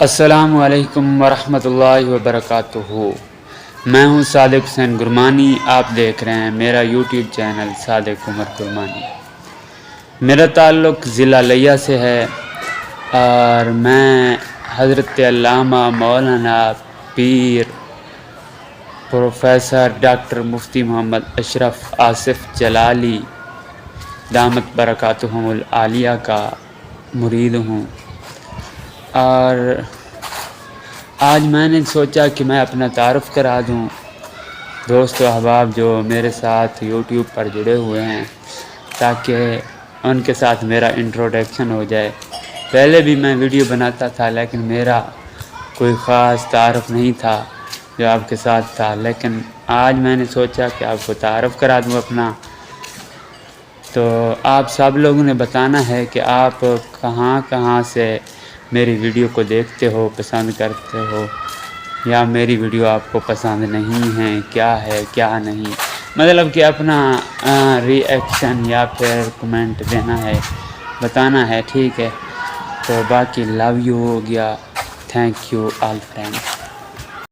السلام علیکم ورحمۃ اللہ وبرکاتہ۔ میں ہوں صادق حسین گرمانی، آپ دیکھ رہے ہیں میرا یوٹیوب چینل صادق عمر گرمانی۔ میرا تعلق ضلع لیہ سے ہے اور میں حضرت علامہ مولانا پیر پروفیسر ڈاکٹر مفتی محمد اشرف آصف جلالی دامت برکاتہم العالیہ کا مرید ہوں، اور آج میں نے سوچا کہ میں اپنا تعارف کرا دوں دوست و احباب جو میرے ساتھ یوٹیوب پر جڑے ہوئے ہیں، تاکہ ان کے ساتھ میرا انٹروڈکشن ہو جائے۔ پہلے بھی میں ویڈیو بناتا تھا لیکن میرا کوئی خاص تعارف نہیں تھا جو آپ کے ساتھ تھا، لیکن آج میں نے سوچا کہ آپ کو تعارف کرا دوں اپنا۔ تو آپ سب لوگوں نے بتانا ہے کہ آپ کہاں سے میری ویڈیو کو دیکھتے ہو، پسند کرتے ہو، یا میری ویڈیو آپ کو پسند نہیں ہے، کیا نہیں، مطلب کہ اپنا ری ایکشن یا پھر کمنٹ دینا ہے، بتانا ہے، ٹھیک ہے؟ تو باقی لو یو ہو گیا، تھینک یو آل فرینڈ۔